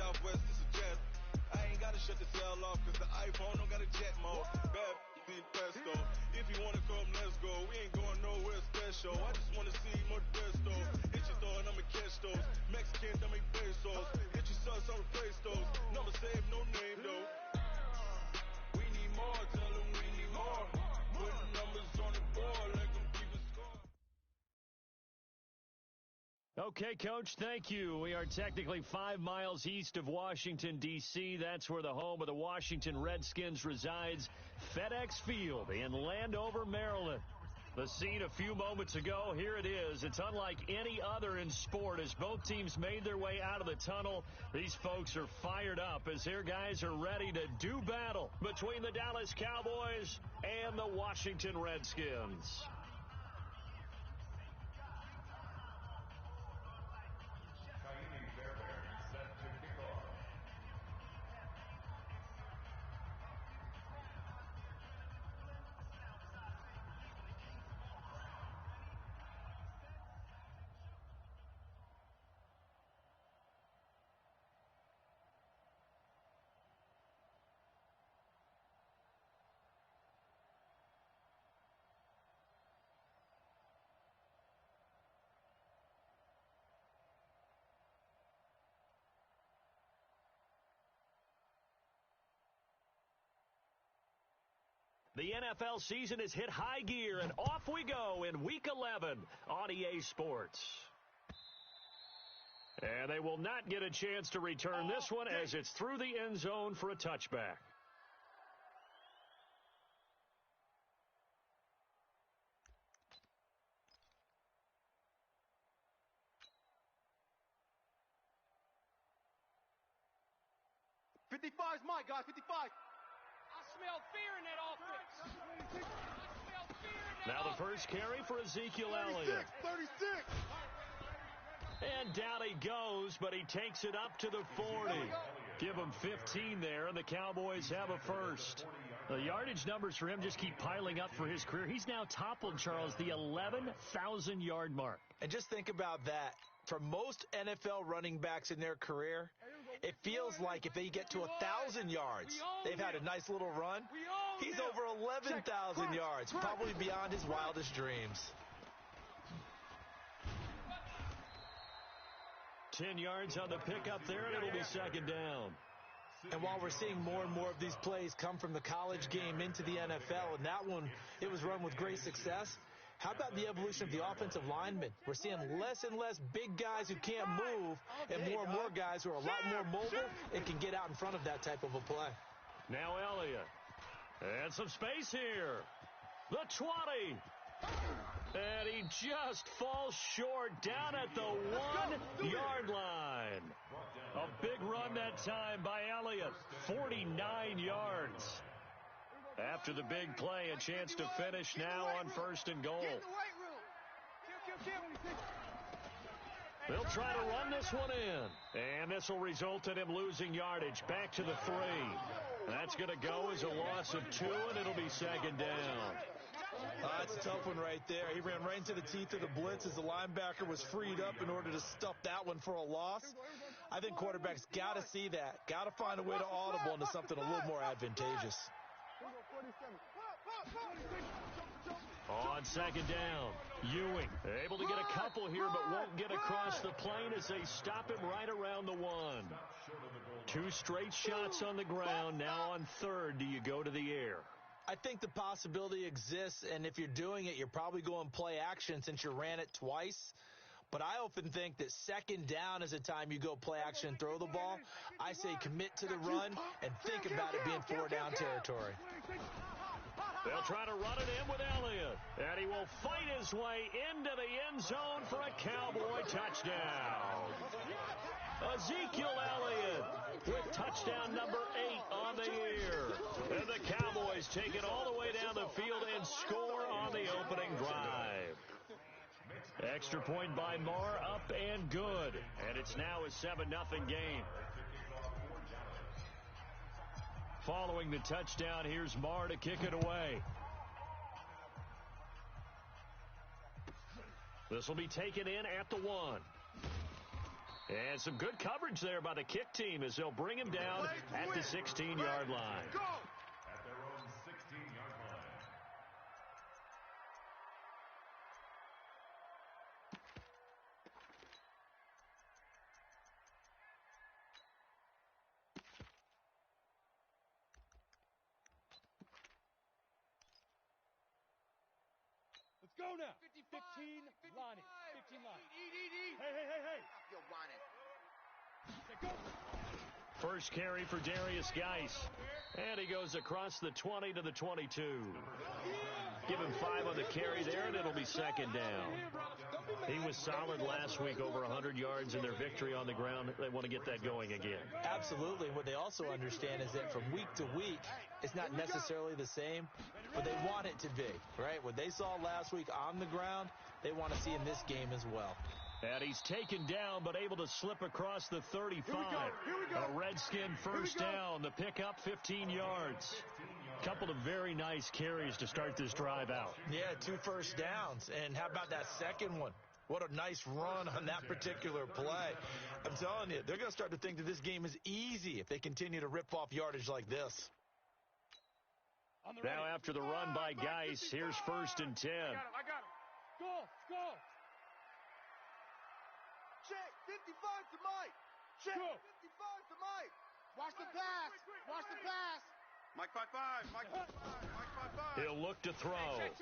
Southwest to suggest I ain't gotta shut the cell off, cause the iPhone don't got a jet mode. Bad need pesto. If you wanna come, let's go. We ain't going nowhere special. I just wanna see Modesto. Hit your thought, I'ma catch those. Mexicans, I make pesos. Hit your sus, I'ma praise those. Number save, no name though. We need more, tell them we need more. Putting numbers on the board, like them keep score. Okay, Coach, thank you. We are technically 5 miles east of Washington, D.C. That's where the home of the Washington Redskins resides, FedEx Field in Landover, Maryland. The scene a few moments ago, here it is. It's unlike any other in sport as both teams made their way out of the tunnel. These folks are fired up as their guys are ready to do battle between the Dallas Cowboys and the Washington Redskins. The NFL season has hit high gear, and off we go in Week 11 on EA Sports. And they will not get a chance to return this one as it's through the end zone for a touchback. '55's my guy, 55. I smell fear in that offense. I smell fear in that Now the first carry for Ezekiel Elliott. 36. And down he goes, but he takes it up to the 40. Give him 15 there, and the Cowboys have a first. The yardage numbers for him just keep piling up for his career. He's now toppled, Charles, the 11,000-yard mark. And just think about that. For most NFL running backs in their career, it feels like if they get to 1,000 yards, they've had a nice little run. He's over 11,000 yards, probably beyond his wildest dreams. 10 yards on the pickup there, and it'll be second down. And while we're seeing more and more of these plays come from the college game into the NFL, and that one, it was run with great success, how about the evolution of the offensive linemen? We're seeing less and less big guys who can't move and more guys who are a lot more mobile and can get out in front of that type of a play. Now Elliott. And some space here. The 20. And he just falls short down at the 1-yard line. A big run that time by Elliott. 49 yards. After the big play, a chance to finish now on first and goal. They'll try to run this one in. And this will result in him losing yardage. Back to the 3. That's going to go as a loss of 2, and it'll be second down. That's a tough one right there. He ran right into the teeth of the blitz as the linebacker was freed up in order to stuff that one for a loss. I think quarterbacks got to see that. Got to find a way to audible into something a little more advantageous. On second down, Ewing able to get a couple here but won't get across the plane as they stop him right around the 1. 2 straight shots on the ground. Now on third, do you go to the air? I think the possibility exists, and if you're doing it, you're probably going play action since you ran it twice. But I often think that second down is a time you go play action and throw the ball. I say commit to the run and think about it being 4-down territory. They'll try to run it in with Elliott, and he will fight his way into the end zone for a Cowboy touchdown. Ezekiel Elliott with touchdown number 8 on the year. And the Cowboys take it all the way down the field and score on the opening drive. Extra point by Marr, up and good. And it's now a 7-0 game. Following the touchdown, here's Marr to kick it away. This will be taken in at the 1. And some good coverage there by the kick team as they'll bring him down at the 16-yard line. Go! At their own 16-yard line. Let's go now. 55, 15 Lonnie. 15 Lonnie. Eat. Hey. You're whining. Say go. First carry for Darius Geis. And he goes across the 20 to the 22. Give him 5 on the carry there, and it'll be second down. He was solid last week, over 100 yards in their victory on the ground. They want to get that going again. Absolutely. What they also understand is that from week to week, it's not necessarily the same, but they want it to be, right? What they saw last week on the ground, they want to see in this game as well. And he's taken down, but able to slip across the 35. Here we go. A Redskin first down. The pickup, 15 yards. Couple of very nice carries to start this drive out. Yeah, 2 first downs. And how about that second one? What a nice run on that particular play. I'm telling you, they're going to start to think that this game is easy if they continue to rip off yardage like this. Now after the run by Geis, here's 1st and 10. I got him. Go. Check. 55 to Mike. Check. Go. 55 to Mike. Watch the pass. Mike 5-5. Mike 5-5. He'll look to throw. Check.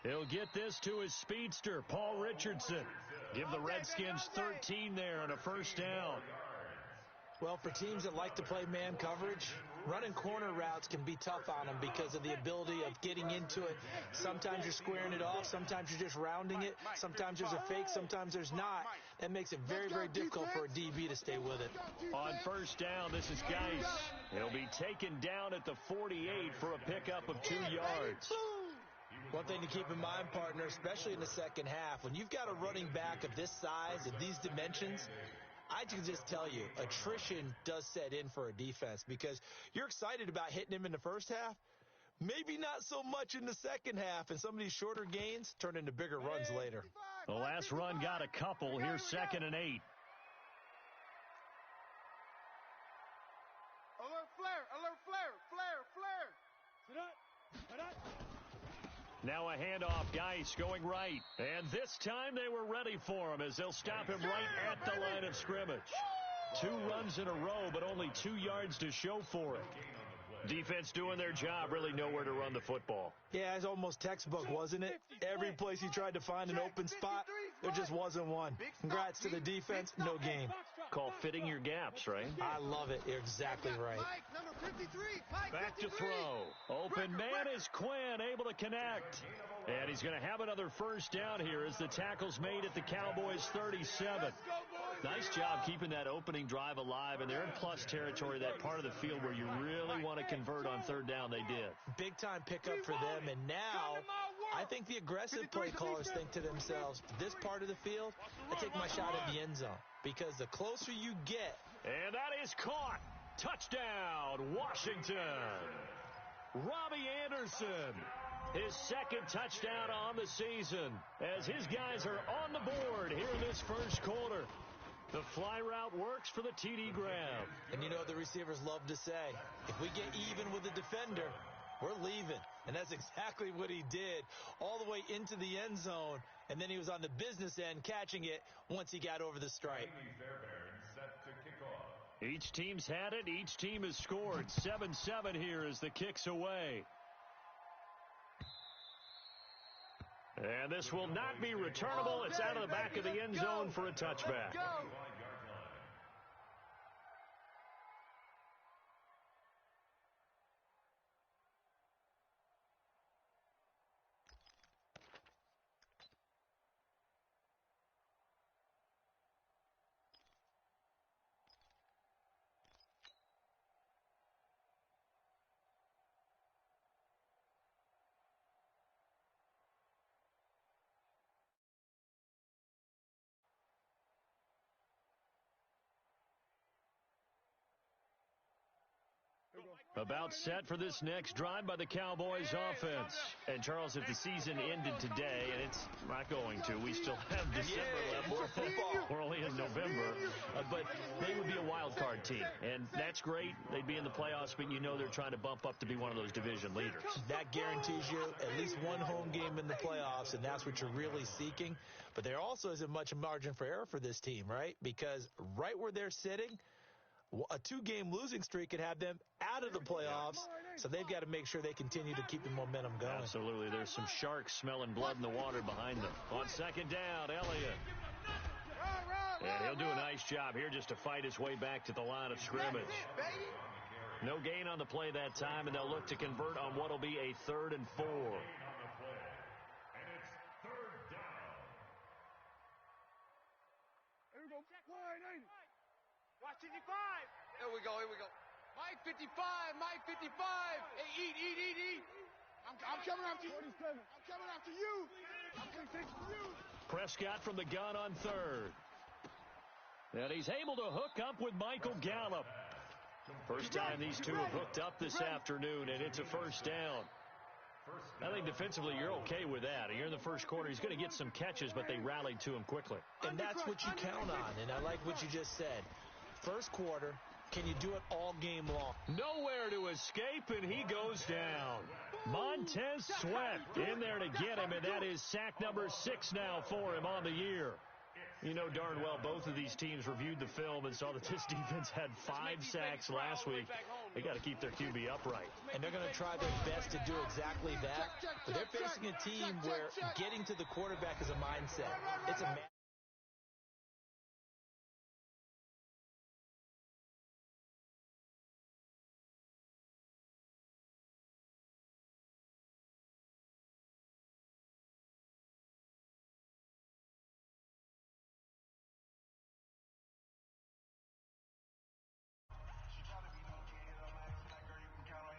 He'll get this to his speedster, Paul Richardson. Give the Redskins 13 there and a first down. Well, for teams that like to play man coverage, running corner routes can be tough on them because of the ability of getting into it. Sometimes you're squaring it off. Sometimes you're just rounding it. Sometimes there's a fake. Sometimes there's not. That makes it very, very difficult for a DB to stay with it. On first down, this is Geis. He'll be taken down at the 48 for a pickup of 2 yards. One thing to keep in mind, partner, especially in the second half, when you've got a running back of this size, of these dimensions, I can just tell you, attrition does set in for a defense because you're excited about hitting him in the first half. Maybe not so much in the second half, and some of these shorter gains turn into bigger runs later. The last run got a couple. Here's 2nd and 8. Alert flare. Sit up. Now a handoff, Geis going right. And this time they were ready for him as they'll stop him right at the line of scrimmage. 2 runs in a row, but only 2 yards to show for it. Defense doing their job, really nowhere to run the football. Yeah, it's almost textbook, wasn't it? Every place he tried to find an open spot, there just wasn't one. Congrats to the defense, no gain. Call fitting your gaps, right? I love it. You're exactly right. Mike, number 53. Back to throw. Open man is Quinn, able to connect. And he's going to have another first down here as the tackle's made at the Cowboys' 37. Nice job keeping that opening drive alive, and they're in plus territory, that part of the field where you really want to convert on 3rd down. They did. Big time pickup for them, and now I think the aggressive play callers think to themselves, this part of the field, I take my shot at the end zone, because the closer you get. And that is caught. Touchdown, Washington. Robbie Anderson, his 2nd touchdown on the season, as his guys are on the board here in this first quarter. The fly route works for the TD grab. And you know what the receivers love to say? If we get even with the defender, we're leaving. And that's exactly what he did, all the way into the end zone. And then he was on the business end catching it once he got over the stripe. Each team's had it. Each team has scored. 7-7 here as the kick's away. And this will not be returnable. It's out of the back of the end zone for a touchback. About set for this next drive by the Cowboys offense. And, Charles, if the season ended today, and it's not going to, we still have December left. More football. We're only in November. But they would be a wild card team. And that's great. They'd be in the playoffs, but you know they're trying to bump up to be one of those division leaders. That guarantees you at least one home game in the playoffs, and that's what you're really seeking. But there also isn't much margin for error for this team, right? Because right where they're sitting, a 2-game losing streak could have them out of the playoffs, so they've got to make sure they continue to keep the momentum going. Absolutely. There's some sharks smelling blood in the water behind them. On second down, Elliott. And he'll do a nice job here just to fight his way back to the line of scrimmage. No gain on the play that time, and they'll look to convert on what will be a 3rd and 4. And it's 3rd down. Here we go. Wide 80. Watch 55. Here we go. Mike 55. Mike 55. Hey, eat. I'm coming after you. 47. I'm coming after you. I'm going to take you. Prescott from the gun on 3rd. And he's able to hook up with Michael Gallup. First time these two have hooked up this afternoon, and it's a 1st down. I think defensively you're okay with that. You're in the first quarter. He's going to get some catches, but they rallied to him quickly. And that's what you count on, and I like what you just said. First quarter, can you do it all game long? Nowhere to escape, and he goes down. Montez Sweat in there to get him, and that is sack number 6 now for him on the year. You know darn well both of these teams reviewed the film and saw that this defense had 5 sacks last week. They got to keep their QB upright. And they're going to try their best to do exactly that. But they're facing a team where getting to the quarterback is a mindset. It's a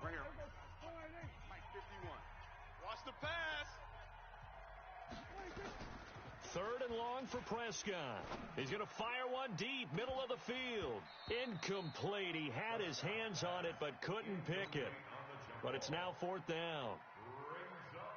Right here. Mike 51. Watch the pass. 3rd and long for Prescott. He's going to fire one deep, middle of the field. Incomplete. He had his hands on it, but couldn't pick it. But it's now 4th down.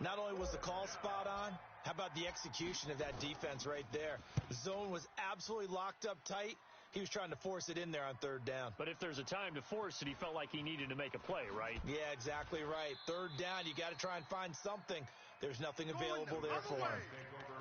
Not only was the call spot on, how about the execution of that defense right there? The zone was absolutely locked up tight. He was trying to force it in there on 3rd down. But if there's a time to force it, he felt like he needed to make a play, right? Yeah, exactly right. 3rd down, you got to try and find something. There's nothing available there for him.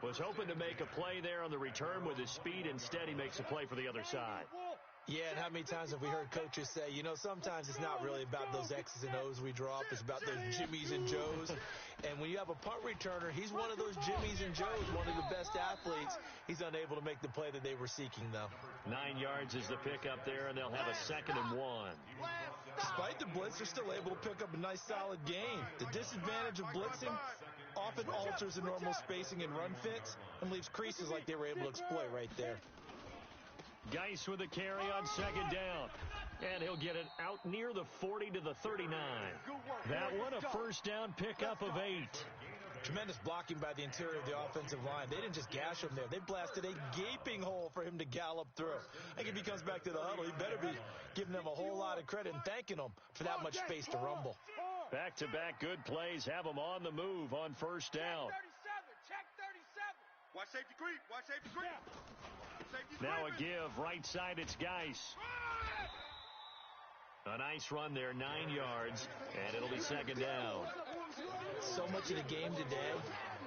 Was hoping to make a play there on the return with his speed. Instead, he makes a play for the other side. Yeah, and how many times have we heard coaches say, you know, sometimes it's not really about those X's and O's we draw up. It's about those Jimmies and Joes. And when you have a punt returner, he's one of those Jimmies and Joes, one of the best athletes. He's unable to make the play that they were seeking, though. 9 yards is the pickup there, and they'll have a 2nd and 1. Despite the blitz, they're still able to pick up a nice, solid gain. The disadvantage of blitzing often alters the normal spacing and run fits and leaves creases like they were able to exploit right there. Geis with a carry on 2nd down. And he'll get it out near the 40 to the 39. That one a 1st down pickup of 8. Tremendous blocking by the interior of the offensive line. They didn't just gash him there. They blasted a gaping hole for him to gallop through. I think if he comes back to the huddle, he better be giving them a whole lot of credit and thanking them for that much space to rumble. Back-to-back good plays have them on the move on 1st down. Check 37. Watch safety creep. Watch safety creep. Now a give. Right side, it's Geis. A nice run there, 9 yards, and it'll be 2nd down. So much of the game today,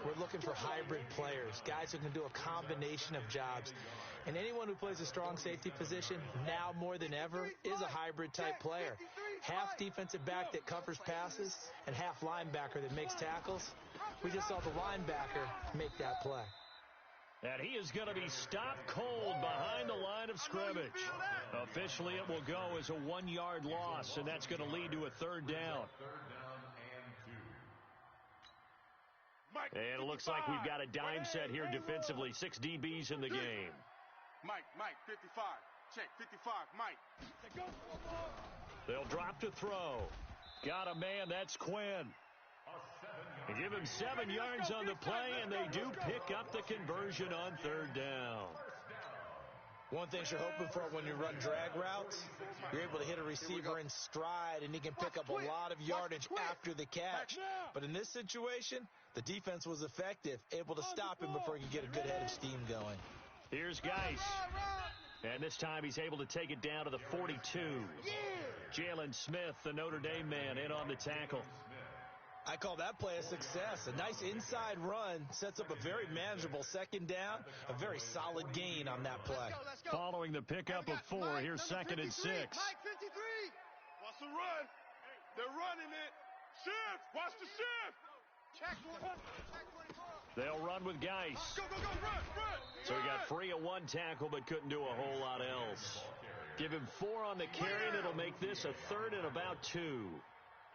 we're looking for hybrid players, guys who can do a combination of jobs. And anyone who plays a strong safety position, now more than ever, is a hybrid-type player. Half defensive back that covers passes and half linebacker that makes tackles. We just saw the linebacker make that play. And he is going to be stopped cold behind the line of scrimmage. Officially, it will go as a 1-yard loss, and that's going to lead to a 3rd down. And it looks like we've got a dime set here defensively. 6 DBs in the game. Mike, 55. Check, 55, Mike. They'll drop to throw. Got a man, that's Quinn. They give him 7 yards on the play, and they do pick up the conversion on 3rd down. One thing you're hoping for when you run drag routes, you're able to hit a receiver in stride, and he can pick up a lot of yardage after the catch. But in this situation, the defense was effective, able to stop him before he could get a good head of steam going. Here's Geis. And this time he's able to take it down to the 42. Jalen Smith, the Notre Dame man, in on the tackle. I call that play a success. A nice inside run sets up a very manageable second down, a very solid gain on that play. Let's go. Following the pickup of 4, here's 2nd and 6. Mike 53. Watch the run. They're running it. Shift. Watch the shift. Check 24. They'll run with Geis. Go, run. So he got free of 1 tackle but couldn't do a whole lot else. Give him 4 on the carry, and it'll make this a 3rd and about 2.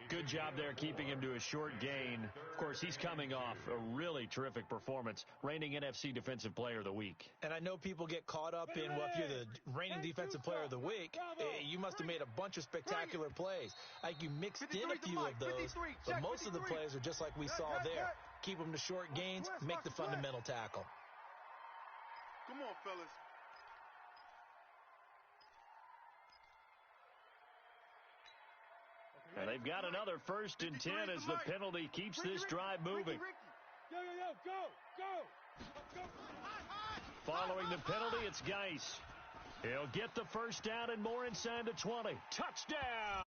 Good job there keeping him to a short gain. Of course, he's coming off a really terrific performance, reigning NFC Defensive Player of the Week. And I know people get caught up in, well, if you're the reigning Defensive Player of the Week, you must have made a bunch of spectacular plays. Like you mixed in a few of those, but most of the plays are just like we saw there. Keep them to short gains, make the fundamental tackle. Come on, fellas. And they've got another 1st and 10 as the penalty keeps this drive moving. Go. Following the penalty, it's Geis. He'll get the 1st down and more inside the 20. Touchdown!